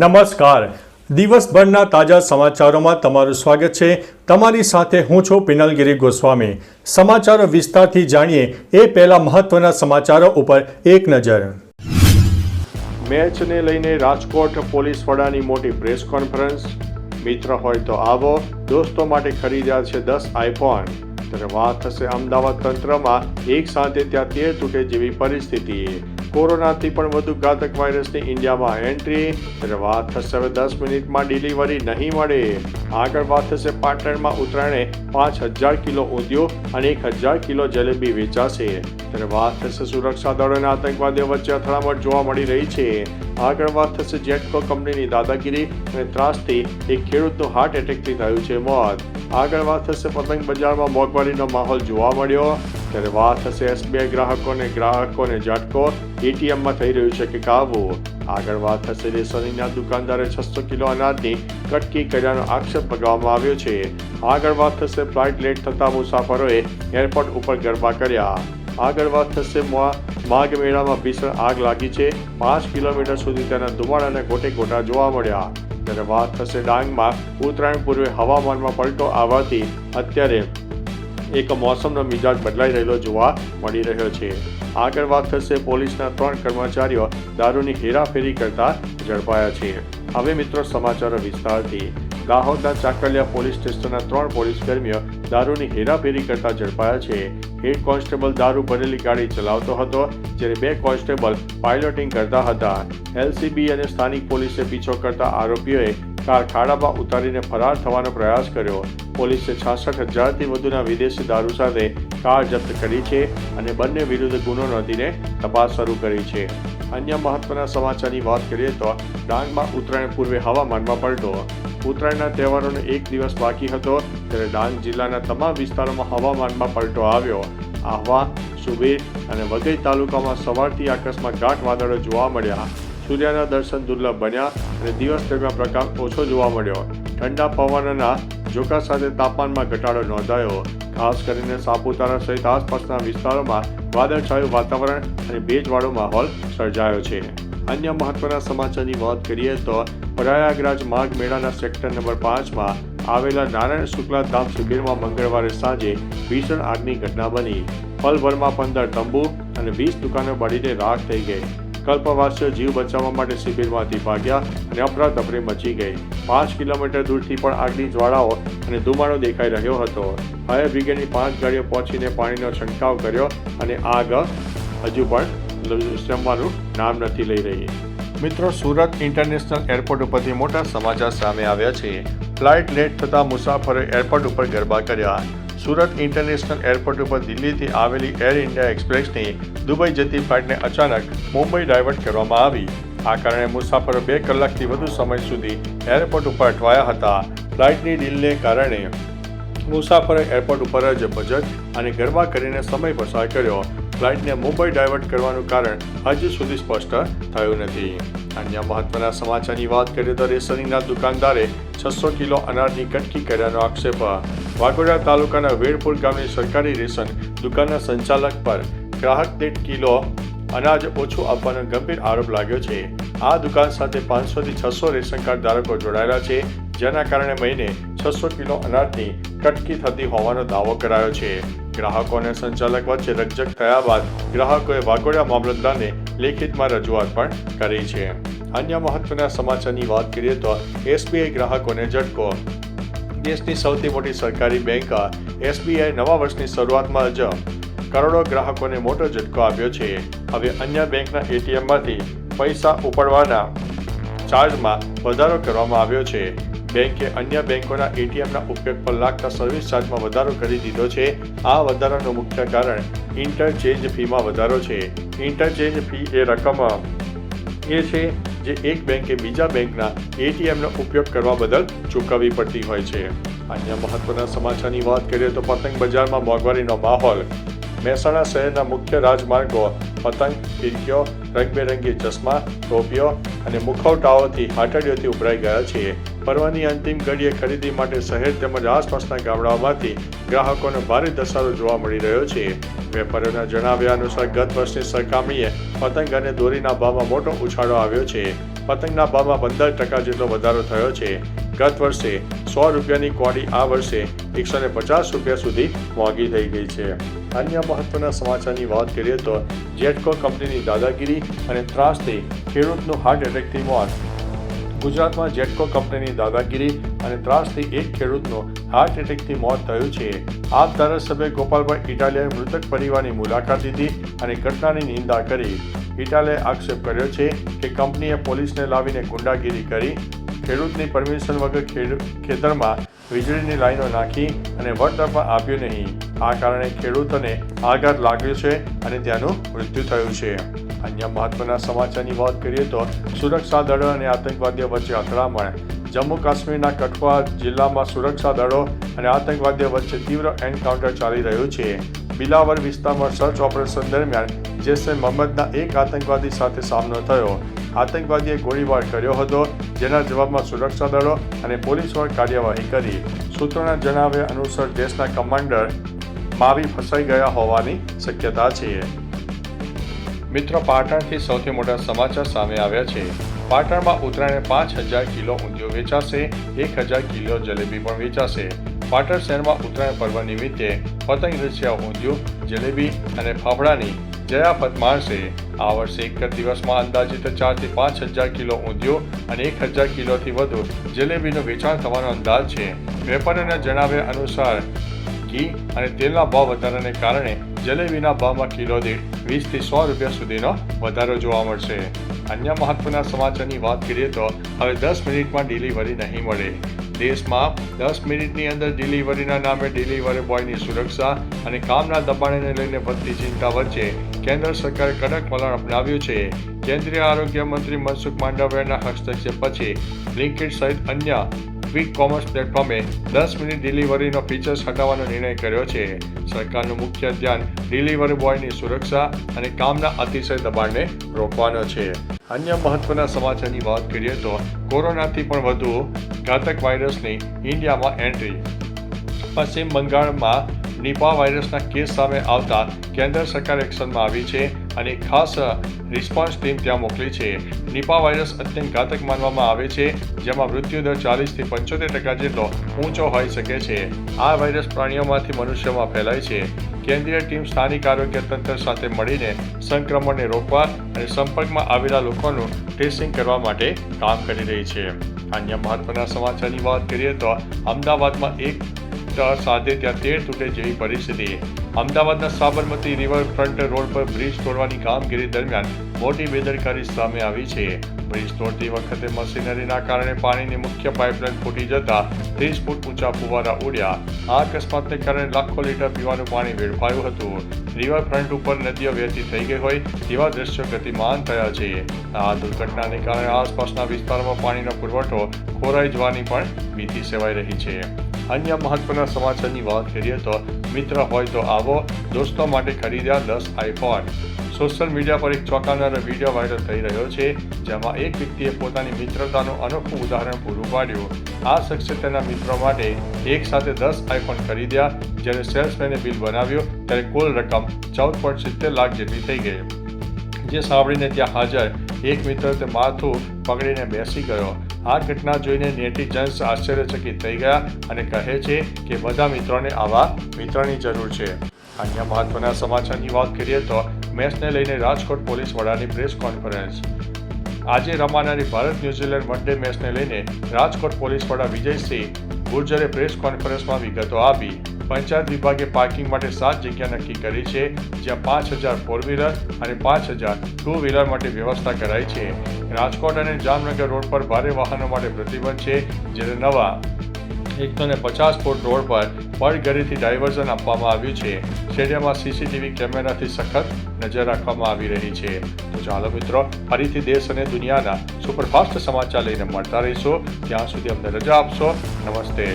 નમસ્કાર. દિવસભરના તાજા સમાચારોમાં તમારું સ્વાગત છે. તમારી સાથે હું છું પિનલગીરી ગોસ્વામી. સમાચારો વિસ્તારથી જાણીએ એ પહેલા મહત્વના સમાચારો ઉપર એક નજર. મેચને લઈને રાજકોટ પોલીસ વડાની મોટી પ્રેસ કોન્ફરન્સ. મિત્ર હોય તો આવો, દોસ્તો માટે ખરીદ્યા છે 10 આઈફોન. ત્યારે વાત થશે અમદાવાદ તંત્રમાં એક સાથે ત્યાં 13 તૂટે જેવી પરિસ્થિતિ. કોરોનાથી પણ વધુ ઘાતક વાયરસની ઇન્ડિયામાં એન્ટ્રી. ત્યારે વાત થશે હવે 10 મિનિટમાં ડિલિવરી નહીં મળે. આગળ વાત થશે પાટણમાં ઉત્તરાયણે 5000 કિલો ઊંધિયું અને 1000 કિલો જલેબી વેચાશે. ત્યારે વાત થશે સુરક્ષા દળો અને આતંકવાદીઓ વચ્ચે અથડામણ જોવા મળી રહી છે. આગળ વાત થશે જેટકો કંપનીની દાદાગીરી અને ત્રાસથી એક ખેડૂતનું હાર્ટ એટેકથી થયું છે મોત. આગળ વાત થશે પતંગ બજારમાં મોંઘવારીનો માહોલ જોવા મળ્યો. ત્યારે વાત થશે એસબીઆઈ ગ્રાહકોને ઝટકો, એટીએમમાં થઈ રહ્યું છે કે કાબુ. આગળ વાત થશે રેશનિંગના દુકાનદારે 600 કિલો અનાજની કટકી કર્યાનો આક્ષેપ લગાવવામાં આવ્યો છે. આગળ વાત થશે ફ્લાઇટ લેટ થતા મુસાફરોએ એરપોર્ટ ઉપર ગરબા કર્યા. આગળ વાત થશે માઘ મેળામાં ભીષણ આગ લાગી છે. 5 કિલોમીટર સુધી તેના ધુમાડાના ગોટા જોવા મળ્યા. ત્યારે વાત થશે ડાંગમાં ઉત્તરાયણ પૂર્વે હવામાનમાં પલટો આવવાથી અત્યારે એક મોસમનો મિજાજ બદલાઈ રહેલો જોવા મળી રહ્યો છે. આગળ વાત થશે પોલીસના 3 કર્મચારીઓ દારૂની હેરાફેરી કરતા ઝડપાયા છે. હવે મિત્રો સમાચારો વિસ્તારથી. દાહોદના ચાકલિયા પોલીસ સ્ટેશનના 3 પોલીસ કર્મીઓ દારૂની હેરાફેરી કરતા ઝડપાયા છે. હેડ કોન્સ્ટેબલ દારૂ ભરેલી ગાડી ચલાવતો હતો, જ્યારે 2 કોન્સ્ટેબલ પાયલોટિંગ કરતા હતા. એલસીબી અને સ્થાનિક પોલીસે પીછો કરતા આરોપીઓએ કાર ખાડામાં ઉતારીને ફરાર થવાનો પ્રયાસ કર્યો. પોલીસે 66,000થી વધુના વિદેશી દારૂ સાથે કાર જપ્ત કરી છે અને બંને વિરુદ્ધ ગુનો નોંધીને તપાસ શરૂ કરી છે. અન્ય મહત્વના સમાચારની વાત કરીએ તો ડાંગમાં ઉત્તરાયણ પૂર્વે હવામાનમાં પલટો. ઉત્તરાયણના તહેવારોનો 1 દિવસ બાકી હતો, ત્યારે ડાંગ જિલ્લાના તમામ વિસ્તારોમાં હવામાનમાં પલટો આવ્યો. આહવા, સુબીર અને વઘઈ તાલુકામાં સવારથી આકાશમાં ગાઢ વાદળો જોવા મળ્યા. સૂર્યના દર્શન દુર્લભ બન્યા અને દિવસ દરમિયાન પ્રકાશ ઓછો જોવા મળ્યો. ઠંડા પવનના ઝોકા સાથે તાપમાનમાં ઘટાડો નોંધાયો. ખાસ કરીને સાપુતારા સહિત આસપાસના વિસ્તારોમાં વાદળછાયું વાતાવરણ અને ભેજવાળો માહોલ સર્જાયો છે. અન્ય મહત્વના સમાચારની વાત કરીએ તો પ્રયાગરાજ માઘ મેળાના સેક્ટર નંબર 5માં આવેલા નારાયણ શુક્લા ધામ શિબિરમાં મંગળવારે સાંજે ભીષણ આગની ઘટના બની. પલભરમાં 15 તંબુ અને 20 દુકાનો બળીને રાખ થઈ ગઈ. કલ્પવાસીઓ જીવ બચાવવા માટે શિબિરમાંથી ભાગ્યા અને અફરાતફરી મચી ગઈ. 5 કિલોમીટર દૂરથી પણ આગની જ્વાળાઓ અને ધુમાડો દેખાઈ રહ્યો હતો. ફાયર બ્રિગેડની 5 ગાડીઓ પહોંચીને પાણીનો છંટકાવ કર્યો અને આગ હજુ પણ શમવાનું નામ નથી લઈ રહી. મિત્રો, સુરત ઇન્ટરનેશનલ એરપોર્ટ ઉપરથી મોટા સમાચાર સામે આવ્યા છે. ફ્લાઇટ લેટ થતા મુસાફરોએ એરપોર્ટ ઉપર ગરબા કર્યા. સુરત ઇન્ટરનેશનલ એરપોર્ટ ઉપર દિલ્હીથી આવેલી એર ઇન્ડિયા એક્સપ્રેસની દુબઈ જતી ફ્લાઇટને અચાનક મુંબઈ ડાયવર્ટ કરવામાં આવી. આ કારણે મુસાફરો 2 કલાકથી વધુ સમય સુધી એરપોર્ટ ઉપર અટવાયા હતા. ફ્લાઇટની ડીલને કારણે મુસાફરોએ એરપોર્ટ ઉપર જ બજટ અને ગરબા કરીને સમય પસાર કર્યો. ફ્લાઇટને મુંબઈ ડાયવર્ટ કરવાનું કારણ હજુ સુધી સ્પષ્ટ થયું નથી. અન્ય મહત્વના સમાચારની વાત કરીએ તો રેશનિંગના દુકાનદારે 600 કિલો અનાજની કટકી કર્યાનો આક્ષેપ. વાઘોડિયા તાલુકાના વેડપુર ગામની સરકારી રેશન દુકાનના સંચાલક પર ગ્રાહક દીઠ કિલો અનાજ ઓછું આપવાનો ગંભીર આરોપ લાગ્યો છે. આ દુકાન સાથે 500થી 600 રેશન કાર્ડ ધારકો જોડાયેલા છે, જેના કારણે મહિને 600 કિલો અનાજની કટકી થતી હોવાનો દાવો કરાયો છે. ગ્રાહકો અને સંચાલક વચ્ચે રકઝક થયા બાદ ગ્રાહકોએ વાઘોડિયા મામલતદારને લેખિતમાં રજૂઆત પણ કરી છે. અન્ય મહત્વના સમાચારની વાત કરીએ તો એસબીઆઈ ગ્રાહકોને ઝટકો. દેશની સૌથી મોટી સરકારી બેંક એસબીઆઈ નવા વર્ષની શરૂઆતમાં જ કરોડો ગ્રાહકોને મોટો ઝટકો આપ્યો છે. હવે અન્ય બેંકના એટીએમમાંથી પૈસા ઉપાડવાના ચાર્જમાં વધારો કરવામાં આવ્યો છે. બેંકે અન્ય બેંકોના એટીએમના ઉપયોગ પર લાગતા સર્વિસ ચાર્જમાં વધારો કરી દીધો છે. આ વધારાનું મુખ્ય કારણ ઇન્ટરચેન્જ ફીમાં વધારો છે. ઇન્ટરચેન્જ ફી એ રકમ એ છે જે એક બેંકે બીજા બેંકના એટીએમનો ઉપયોગ કરવા બદલ ચૂકવવી પડતી હોય છે. અન્ય મહત્વના સમાચારની વાત કરીએ તો પતંગ બજારમાં મોંઘવારીનો માહોલ. મહેસાણા શહેરના મુખ્ય રાજમાર્ગો પતંગ, ફિરકીઓ, રંગબેરંગી ચશ્મા, ટોપીઓ અને મુખવટાઓથી હાટડીઓથી ઉભરાઈ ગયા છે. પર્વની અંતિમ ઘડીએ ખરીદી માટે શહેર તેમજ આસપાસના ગામડાઓમાંથી ગ્રાહકોનો ભારે ધસારો જોવા મળી રહ્યો છે. વેપારીઓના જણાવ્યા અનુસાર ગત વર્ષની સરખામણીએ પતંગ અને દોરીના ભાવમાં મોટો ઉછાળો આવ્યો છે. પતંગના ભાવમાં 15% જેટલો વધારો થયો છે. ગત વર્ષે 100 રૂપિયાની કોડી આ વર્ષે 150 રૂપિયા સુધી મોંઘી થઈ ગઈ છે. અન્ય મહત્વના સમાચારની વાત કરીએ તો જેટકો કંપનીની દાદાગીરી અને ત્રાસથી ખેડૂતનું હાર્ટ એટેકથી મોત. ગુજરાતમાં જેટકો કંપનીની દાદાગીરી અને ત્રાસથી એક ખેડૂતનું હાર્ટ એટેકથી મોત થયું છે. આપ ધારાસભ્ય ગોપાલભાઈ ઇટાલિયાએ મૃતક પરિવારની મુલાકાત લીધી અને ઘટનાની નિંદા કરી. ઇટાલિયાએ આક્ષેપ કર્યો છે કે કંપનીએ પોલીસને લાવીને ગુંડાગીરી કરી, ખેડૂતની પરમિશન વગર ખેતરમાં વીજળીની લાઈનો નાખી અને વળતર પણ આપ્યું નહીં. આ કારણે ખેડૂતોને આઘાત લાગ્યો છે અને તેનું મૃત્યુ થયું છે. અન્ય મહત્વના સમાચારની વાત કરીએ તો સુરક્ષા દળો અને આતંકવાદીઓ વચ્ચે અથડામણ. જમ્મુ કાશ્મીરના કઠુઆ જિલ્લામાં સુરક્ષા દળો અને આતંકવાદીઓ વચ્ચે તીવ્ર એન્કાઉન્ટર ચાલી રહ્યું છે. બિલાવર વિસ્તારમાં સર્ચ ઓપરેશન દરમિયાન જૈશે મોહમ્મદના એક આતંકવાદી સાથે સામનો થયો. આતંકવાદીએ ગોળીબાર કર્યો હતો, જેના જવાબમાં સુરક્ષા દળો અને પોલીસ પર કાર્યવાહી કરી. સૂત્રોના જણાવ્યા અનુસાર દેશના કમાન્ડર માવી ફસાઈ ગયા હોવાની શક્યતા છે. મિત્રો, પાટણથી સૌથી મોટા સમાચાર સામે આવ્યા છે. પાટણમાં ઉત્તરાયણે 5000 કિલો ઊંધિયું વેચાશે, 1000 કિલો જલેબી પણ વેચાશે. પાટણ શહેરમાં ઉત્તરાયણ પર્વ નિમિત્તે પતંગ રસિયા ઊંધિયું, જલેબી અને ફાફડાની જયાફત માણશે. આ વર્ષે એક જ દિવસમાં અંદાજિત 4 થી 5000 કિલો ઊંધિયું અને 1000 કિલોથી વધુ જલેબીનું વેચાણ થવાનો અંદાજ છે. વેપારીઓના જણાવ્યા અનુસાર ઘી અને તેલના ભાવ વધારાને કારણે જલેબીના ભાવમાં કિલો દીઠ 20 થી 100 રૂપિયા સુધીનો વધારો જોવા મળશે. અન્ય મહત્વના સમાચારની વાત કરીએ તો હવે 10 મિનિટમાં ડિલિવરી નહીં મળે. દેશમાં 10 મિનિટની અંદર ડિલિવરીના નામે ડિલિવરી બોયની સુરક્ષા અને કામના દબાણને લઈને વધતી ચિંતા વચ્ચે કેન્દ્ર સરકારે કડક વલણ અપનાવ્યું છે. કેન્દ્રીય આરોગ્ય મંત્રી મનસુખ માંડવિયાના હસ્તક્ષેપ પછી બ્લિંકિટ સહિત અન્ય ક્વિક કોમર્સ પ્લેટફોર્મે 10 મિનિટ ડિલિવરીનો ફીચર્સ હટાવવાનો નિર્ણય કર્યો છે. સરકારનું મુખ્ય ધ્યાન ડિલિવરી બોયની સુરક્ષા અને કામના અતિશય દબાણને રોકવાનો છે. અન્ય મહત્વના સમાચારની વાત કરીએ તો કોરોનાથી પણ વધુ ઘાતક વાયરસની ઇન્ડિયામાં એન્ટ્રી. પશ્ચિમ બંગાળમાં નિપા વાયરસના કેસ સામે આવતા કેન્દ્ર સરકાર એક્શનમાં આવી છે અને ખાસ રિસ્પોન્સ ટીમ ત્યાં મોકલી છે. નિપા વાયરસ અત્યંત ઘાતક માનવામાં આવે છે, જેમાં મૃત્યુદર 40 થી 75% જેટલો ઊંચો હોઈ શકે છે. આ વાયરસ પ્રાણીઓમાંથી મનુષ્યોમાં ફેલાય છે. કેન્દ્રીય ટીમ સ્થાનિક આરોગ્ય તંત્ર સાથે મળીને સંક્રમણને રોકવા અને સંપર્કમાં આવેલા લોકોનું ટેસ્ટિંગ કરવા માટે કામ કરી રહી છે. અન્ય મહત્વના સમાચારની વાત કરીએ તો અમદાવાદમાં એક સાથે ત્યાં 13 તૂટે જેવી પરિસ્થિતિ. અમદાવાદના સાબરમતી રિવરફ્રન્ટ રોડ પર બ્રિજ તોડવાની કામગીરી દરમિયાન મોટી બેદરકારી સામે આવી છે. બ્રિજ તોડતી વખતે મશીનરીના કારણે પાણીની મુખ્ય પાઇપલાઇન ફૂટી જતા 30 ફૂટ ઊંચા ફુવારા ઉડ્યા. આ અકસ્માતને કારણે લાખો લીટર પીવાનું પાણી વેડફાયું હતું. રિવરફ્રન્ટ ઉપર નદીઓ વહેતી થઈ ગઈ હોય તેવા દ્રશ્યો ગતિમાન થયા છે. આ દુર્ઘટનાને કારણે આસપાસના વિસ્તારોમાં પાણીનો પુરવઠો ખોરાઈ જવાની પણ ભીતિ સેવાઈ રહી છે. અન્ય મહત્વના સમાચારની વાત કરીએ તો મિત્ર હોય તો આવો, દોસ્તો માટે ખરીદ્યા 10 આઈફોન. સોશિયલ મીડિયા પર એક ચોંકાવનારો વિડીયો વાયરલ થઈ રહ્યો છે, જેમાં એક વ્યક્તિએ પોતાની મિત્રતાનું અનોખું ઉદાહરણ પૂરું પાડ્યું. આ શખ્સે તેના મિત્રો માટે એક સાથે 10 આઈફોન ખરીદ્યા. જ્યારે સેલ્સમેને બિલ બનાવ્યું ત્યારે કુલ રકમ 14.70 લાખ જેટલી થઈ ગઈ. જે સાંભળીને ત્યાં હાજર એક મિત્ર તે માથું પકડીને બેસી ગયો. આ ઘટના જોઈને નેટિઝન્સ આશ્ચર્યચકિત થઈ ગયા અને કહે છે કે બધા મિત્રોને આવા મિત્રની જરૂર છે. અન્ય મહત્વના સમાચારની વાત કરીએ તો મેચને લઈને રાજકોટ પોલીસ વડાની પ્રેસ કોન્ફરન્સ. આજે રમાનારી ભારત ન્યૂઝીલેન્ડ વન ડે મેચને લઈને રાજકોટ પોલીસ વડા વિજયસિંહ ગુર્જરે પ્રેસ કોન્ફરન્સમાં વિગતો આપી. પંચાયત વિભાગે પાર્કિંગ માટે 7 જગ્યા નક્કી કરી છે, જ્યાં 5000 ફોર વ્હીલર અને 5000 ટુ વ્હીલર માટે વ્યવસ્થા કરાઈ છે. રાજકોટ અને જામનગર રોડ પર ભારે વાહનો માટે પ્રતિબંધ છે, જ્યારે નવા 150 ફૂટ રોડ પર પડગરીથી ડાયવર્ઝન આપવામાં આવ્યું છે. સ્ટેડિયમમાં સીસીટીવી કેમેરાથી સખત નજર રાખવામાં આવી રહી છે. તો ચાલો મિત્રો, ફરીથી દેશ અને દુનિયાના સુપરફાસ્ટ સમાચાર લઈને મળતા રહીશું. ત્યાં સુધી અમને રજા આપશો. નમસ્તે.